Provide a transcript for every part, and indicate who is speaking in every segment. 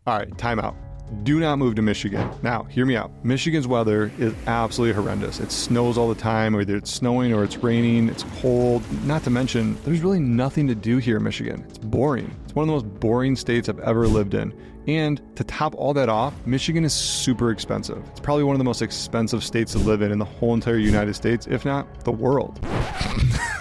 Speaker 1: All right, time out. Do not move to Michigan. Now, hear me out. Michigan's weather is absolutely horrendous. It snows all the time, either it's snowing or it's raining, it's cold. Not to mention, there's really nothing to do here in Michigan. It's boring. It's one of the most boring states I've ever lived in. And to top all that off, Michigan is super expensive. It's probably one of the most expensive states to live in the whole entire United States, if not the world.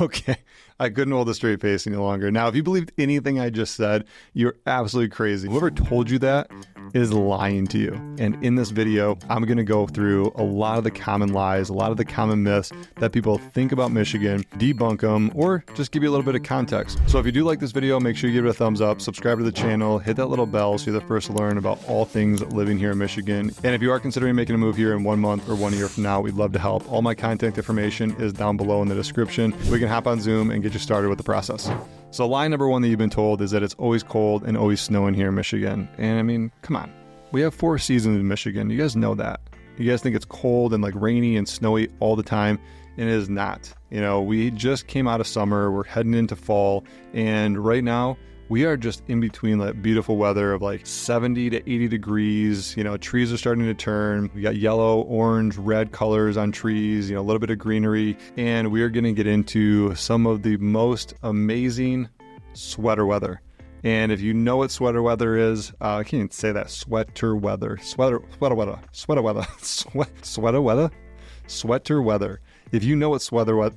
Speaker 1: Okay, I couldn't hold a straight face any longer. Now, if you believed anything I just said, you're absolutely crazy. Whoever told you that is lying to you. And in this video, I'm going to go through a lot of the common lies, a lot of the common myths that people think about Michigan, debunk them, or just give you a little bit of context. So if you do like this video, make sure you give it a thumbs up, subscribe to the channel, hit that little bell so you're the first to learn about all things living here in Michigan. And if you are considering making a move here in 1 month or 1 year from now, we'd love to help. All my contact information is down below in the description. We can hop on Zoom and get you started with the process. So lie number one that you've been told is that it's always cold and always snowing here in Michigan. And I mean, come on. We have 4 seasons in Michigan. You guys know that. You guys think it's cold and like rainy and snowy all the time, and it is not. You know, we just came out of summer. We're heading into fall, and right now we are just in between that beautiful weather of like 70 to 80 degrees. You know, trees are starting to turn. We got yellow, orange, red colors on trees, you know, a little bit of greenery, and we are going to get into some of the most amazing sweater weather. And if you know what sweater weather is, I can't even say that. Sweater weather. If you know what sweater weather,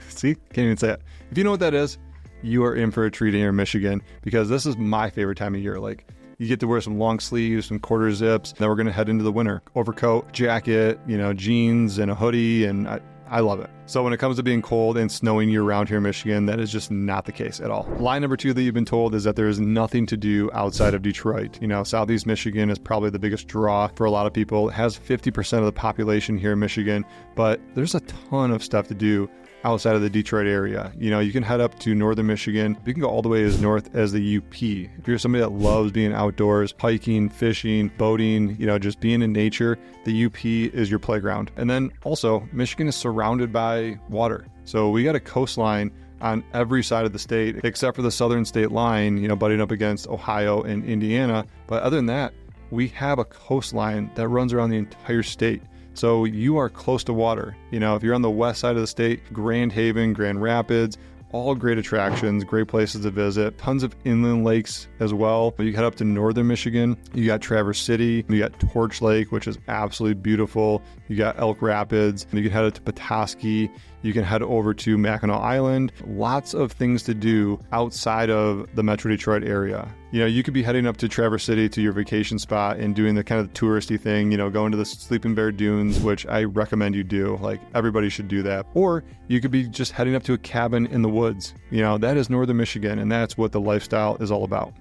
Speaker 1: see, can't even say it. If you know what that is, you are in for a treat here in Michigan, because this is my favorite time of year. Like, you get to wear some long sleeves, some quarter zips. Then we're going to head into the winter. Overcoat, jacket, you know, jeans and a hoodie, and I love it. So when it comes to being cold and snowing year-round here in Michigan, that is just not the case at all. Lie number 2 that you've been told is that there is nothing to do outside of Detroit. You know, Southeast Michigan is probably the biggest draw for a lot of people. It has 50% of the population here in Michigan, but there's a ton of stuff to do outside of the Detroit area. You know, you can head up to northern Michigan. You can go all the way as north as the UP. If you're somebody that loves being outdoors, hiking, fishing, boating, you know, just being in nature, the UP is your playground. And then also, Michigan is surrounded by water. So we got a coastline on every side of the state, except for the southern state line, you know, butting up against Ohio and Indiana. But other than that, we have a coastline that runs around the entire state. So you are close to water. You know, if you're on the west side of the state, Grand Haven, Grand Rapids, all great attractions, great places to visit, tons of inland lakes as well. You head up to northern Michigan, you got Traverse City, you got Torch Lake, which is absolutely beautiful. You got Elk Rapids, you can head up to Petoskey, you can head over to Mackinac Island. Lots of things to do outside of the Metro Detroit area. You know, you could be heading up to Traverse City to your vacation spot and doing the kind of touristy thing, you know, going to the Sleeping Bear Dunes, which I recommend you do. Like, everybody should do that. Or you could be just heading up to a cabin in the woods. You know, that is northern Michigan, and that's what the lifestyle is all about.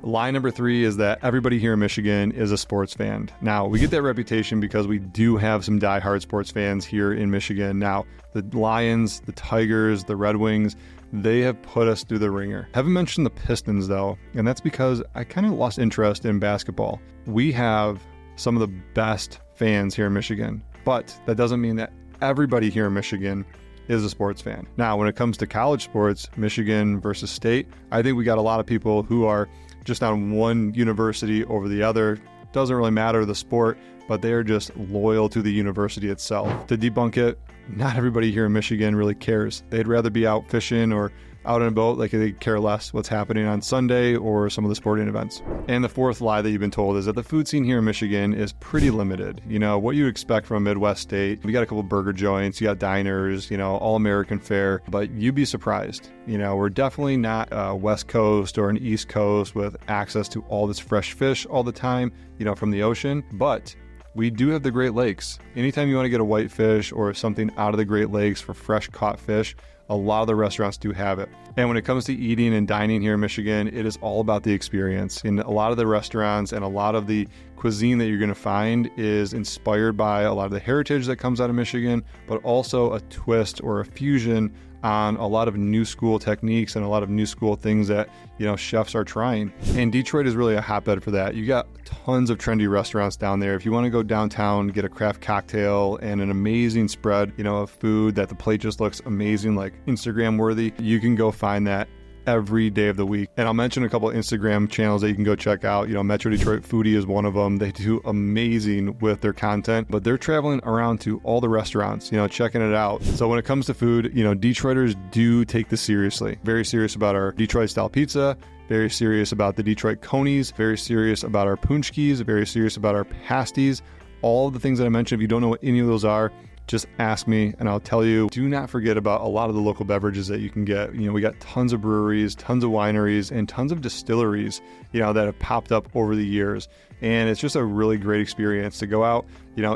Speaker 1: Lie number 3 is that everybody here in Michigan is a sports fan. Now, we get that reputation because we do have some diehard sports fans here in Michigan. Now, the Lions, the Tigers, the Red Wings, they have put us through the ringer. I haven't mentioned the Pistons, though, and that's because I kind of lost interest in basketball. We have some of the best fans here in Michigan, but that doesn't mean that everybody here in Michigan is a sports fan. Now, when it comes to college sports, Michigan versus state, I think we got a lot of people who are just on one university over the other. Doesn't really matter the sport, but they're just loyal to the university itself. To debunk it, not everybody here in Michigan really cares. They'd rather be out fishing or out on a boat. Like, they care less what's happening on Sunday or some of the sporting events. And the 4th lie that you've been told is that the food scene here in Michigan is pretty limited. You know, what you expect from a Midwest state. We got a couple burger joints, you got diners, you know, all American fare, but you'd be surprised. You know, we're definitely not West Coast or an East Coast with access to all this fresh fish all the time, you know, from the ocean, but we do have the Great Lakes. Anytime you want to get a whitefish or something out of the Great Lakes for fresh caught fish, a lot of the restaurants do have it. And when it comes to eating and dining here in Michigan, it is all about the experience. And a lot of the restaurants and a lot of the cuisine that you're going to find is inspired by a lot of the heritage that comes out of Michigan, but also a twist or a fusion on a lot of new school techniques and a lot of new school things that, you know, chefs are trying. And Detroit is really a hotbed for that. You got tons of trendy restaurants down there. If you want to go downtown, get a craft cocktail and an amazing spread, you know, of food that the plate just looks amazing, like Instagram worthy, you can go find that every day of the week. And I'll mention a couple of Instagram channels that you can go check out. Metro Detroit Foodie is one of them. They do amazing with their content, but they're traveling around to all the restaurants, checking it out. So when it comes to food, Detroiters do take this seriously. Very serious about our Detroit style pizza, very serious about the Detroit Conies, very serious about our punchkis, very serious about our pasties. All of the things that I mentioned, if you don't know what any of those are, just ask me and I'll tell you. Do not forget about a lot of the local beverages that you can get. We got tons of breweries, tons of wineries, and tons of distilleries, that have popped up over the years. And it's just a really great experience to go out,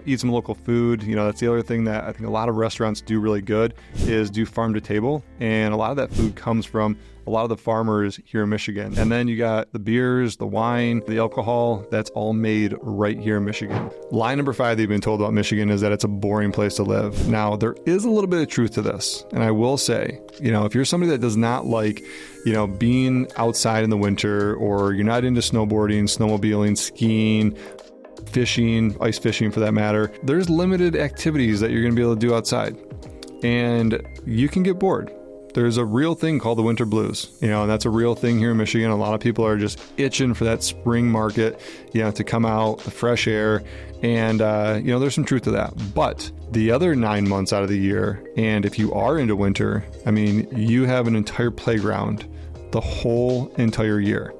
Speaker 1: eat some local food. That's the other thing that I think a lot of restaurants do really good is do farm to table. And a lot of that food comes from a lot of the farmers here in Michigan. And then you got the beers, the wine, the alcohol, that's all made right here in Michigan. Lie number 5 that you've been told about Michigan is that it's a boring place to live. Now, there is a little bit of truth to this. And I will say, if you're somebody that does not like, being outside in the winter, or you're not into snowboarding, snowmobiling, skiing, fishing, ice fishing for that matter, there's limited activities that you're going to be able to do outside. And you can get bored. There's a real thing called the winter blues, and that's a real thing here in Michigan. A lot of people are just itching for that spring market, to come out, the fresh air, and, there's some truth to that. But the other 9 months out of the year, and if you are into winter, you have an entire playground the whole entire year.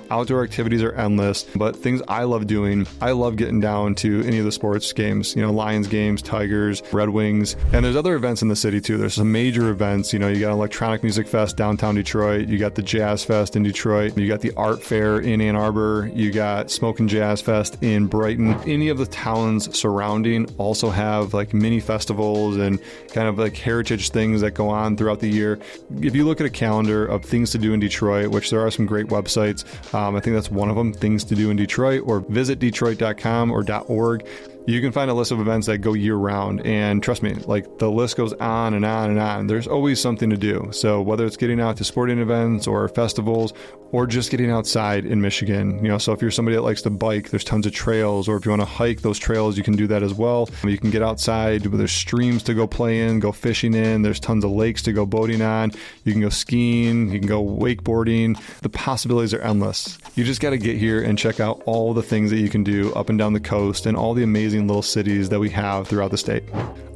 Speaker 1: Outdoor activities are endless, but things I love doing, I love getting down to any of the sports games, Lions games, Tigers, Red Wings, and there's other events in the city too. There's some major events, you got Electronic Music Fest downtown Detroit, you got the Jazz Fest in Detroit, you got the Art Fair in Ann Arbor, you got Smoke and Jazz Fest in Brighton. Any of the towns surrounding also have like mini festivals and kind of like heritage things that go on throughout the year. If you look at a calendar of things to do in Detroit, which there are some great websites, I think that's one of them, things to do in Detroit, or visit detroit.com or .org. You can find a list of events that go year round. And trust me, like the list goes on and on and on. There's always something to do. So whether it's getting out to sporting events or festivals or just getting outside in Michigan, so if you're somebody that likes to bike, there's tons of trails, or if you want to hike those trails, you can do that as well. You can get outside, there's streams to go play in, go fishing in, there's tons of lakes to go boating on, you can go skiing, you can go wakeboarding. The possibilities are endless. You just got to get here and check out all the things that you can do up and down the coast and all the amazing little cities that we have throughout the state.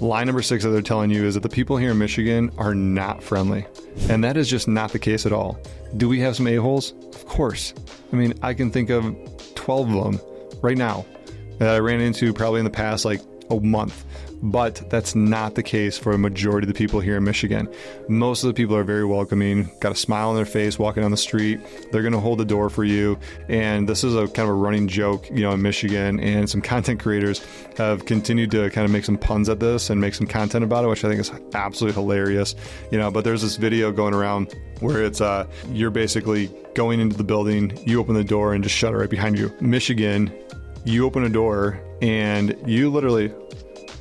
Speaker 1: Lie number 6 that they're telling you is that the people here in Michigan are not friendly. And that is just not the case at all. Do we have some a-holes? Of course. I can think of 12 of them right now that I ran into probably in the past like a month. But that's not the case for a majority of the people here in Michigan. Most of the people are very welcoming, got a smile on their face walking down the street. They're going to hold the door for you. And this is a kind of a running joke, in Michigan. And some content creators have continued to kind of make some puns at this and make some content about it, which I think is absolutely hilarious. But there's this video going around where it's you're basically going into the building, you open the door and just shut it right behind you. Michigan, you open a door and you literally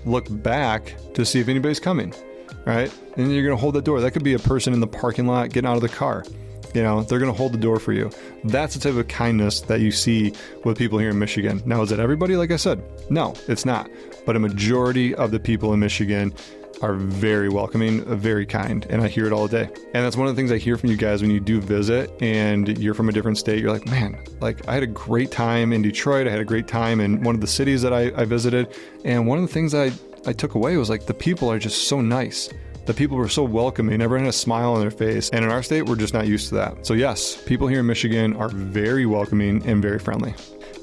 Speaker 1: look back to see if anybody's coming, right? And you're going to hold that door. That could be a person in the parking lot getting out of the car. They're going to hold the door for you. That's the type of kindness that you see with people here in Michigan. Now, is it everybody? Like I said, no, it's not. But a majority of the people in Michigan are very welcoming, very kind, and I hear it all day. And that's one of the things I hear from you guys when you do visit and you're from a different state. You're like, man, I had a great time in Detroit. I had a great time in one of the cities that I visited. And one of the things I took away was the people are just so nice. The people were so welcoming. Everyone had a smile on their face. And in our state, we're just not used to that. So yes, people here in Michigan are very welcoming and very friendly.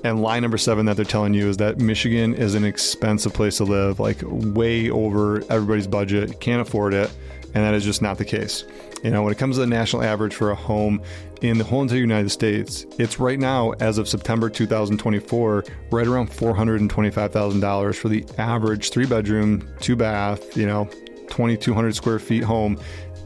Speaker 1: And lie number 7 that they're telling you is that Michigan is an expensive place to live, way over everybody's budget, can't afford it. And that is just not the case. When it comes to the national average for a home in the whole entire United States, it's right now, as of September 2024, right around $425,000 for the average 3-bedroom, 2-bath, 2,200 square feet home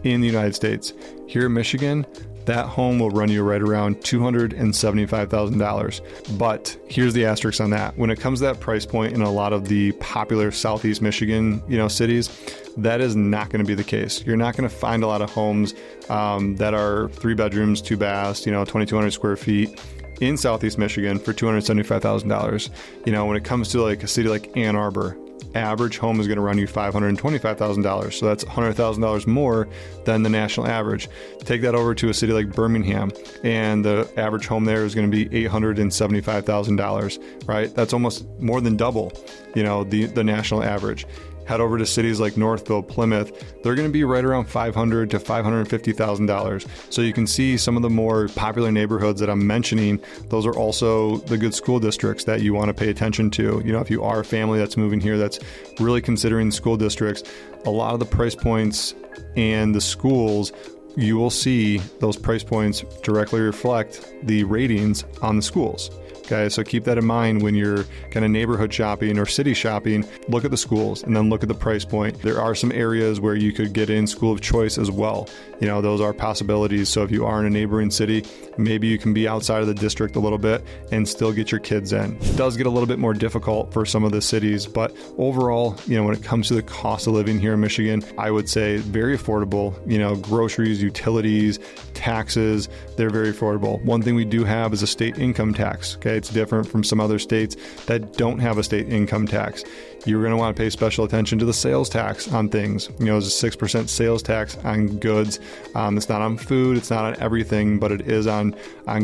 Speaker 1: in the United States. Here in Michigan, that home will run you right around $275,000. But here's the asterisk on that. When it comes to that price point in a lot of the popular Southeast Michigan, cities, that is not going to be the case. You're not going to find a lot of homes that are 3 bedrooms, 2 baths, 2,200 square feet in Southeast Michigan for $275,000. When it comes to a city like Ann Arbor, average home is going to run you $525,000. So that's $100,000 more than the national average. Take that over to a city like Birmingham, and the average home there is going to be $875,000, right? That's almost more than double, the national average. Head over to cities like Northville, Plymouth, they're going to be right around $500,000 to $550,000. So you can see some of the more popular neighborhoods that I'm mentioning, those are also the good school districts that you want to pay attention to. If you are a family that's moving here that's really considering school districts, a lot of the price points and the schools, you will see those price points directly reflect the ratings on the schools. Okay, so keep that in mind when you're kind of neighborhood shopping or city shopping. Look at the schools and then look at the price point. There are some areas where you could get in school of choice as well. Those are possibilities. So if you are in a neighboring city, maybe you can be outside of the district a little bit and still get your kids in. It does get a little bit more difficult for some of the cities, but overall, when it comes to the cost of living here in Michigan, I would say very affordable. Groceries, utilities, taxes, they're very affordable. One thing we do have is a state income tax. Okay, it's different from some other states that don't have a state income tax. You're going to want to pay special attention to the sales tax on things. There's a 6% sales tax on goods. It's not on food, it's not on everything, but it is on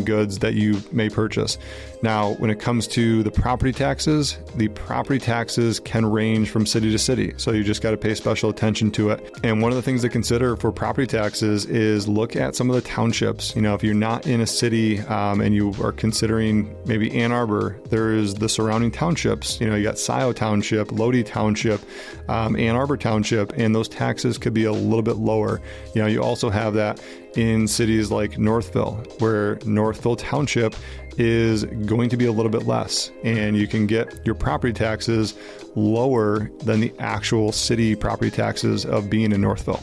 Speaker 1: goods that you may purchase. Now, when it comes to the property taxes can range from city to city. So you just got to pay special attention to it. And one of the things to consider for property taxes is look at some of the townships. If you're not in a city and you are considering maybe Ann Arbor, there is the surrounding townships. You got Scioto Township, Lodi Township, Ann Arbor Township, and those taxes could be a little bit lower. You also have that in cities like Northville, where Northville Township is going to be a little bit less, and you can get your property taxes lower than the actual city property taxes of being in Northville.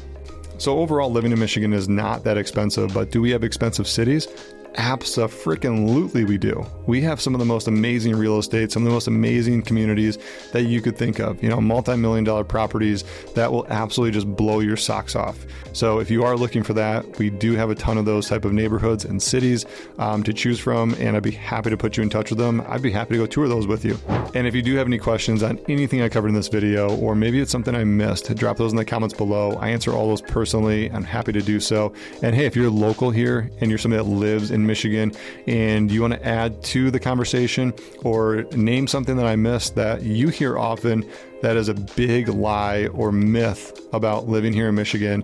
Speaker 1: So overall, living in Michigan is not that expensive, but do we have expensive cities? Abso-freaking-lutely we do. We have some of the most amazing real estate, some of the most amazing communities that you could think of, multi-million-dollar properties that will absolutely just blow your socks off. So if you are looking for that, we do have a ton of those type of neighborhoods and cities to choose from, and I'd be happy to put you in touch with them. I'd be happy to go tour those with you. And if you do have any questions on anything I covered in this video, or maybe it's something I missed, drop those in the comments below. I answer all those personally. I'm happy to do so. And hey, if you're local here and you're somebody that lives in Michigan and you want to add to the conversation or name something that I missed that you hear often that is a big lie or myth about living here in Michigan,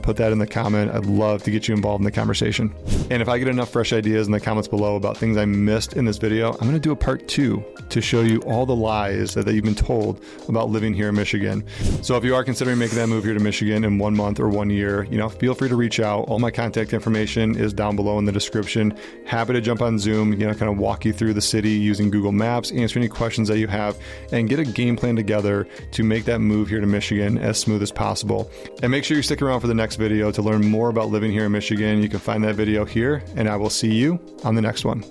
Speaker 1: put that in the comment. I'd love to get you involved in the conversation. And if I get enough fresh ideas in the comments below about things I missed in this video, I'm going to do a part 2 to show you all the lies that you've been told about living here in Michigan. So if you are considering making that move here to Michigan in 1 month or 1 year, feel free to reach out. All my contact information is down below in the description. Happy to jump on Zoom, kind of walk you through the city using Google Maps, answer any questions that you have, and get a game plan together to make that move here to Michigan as smooth as possible. And make sure you stick around for the next video to learn more about living here in Michigan. You can find that video here, and I will see you on the next one.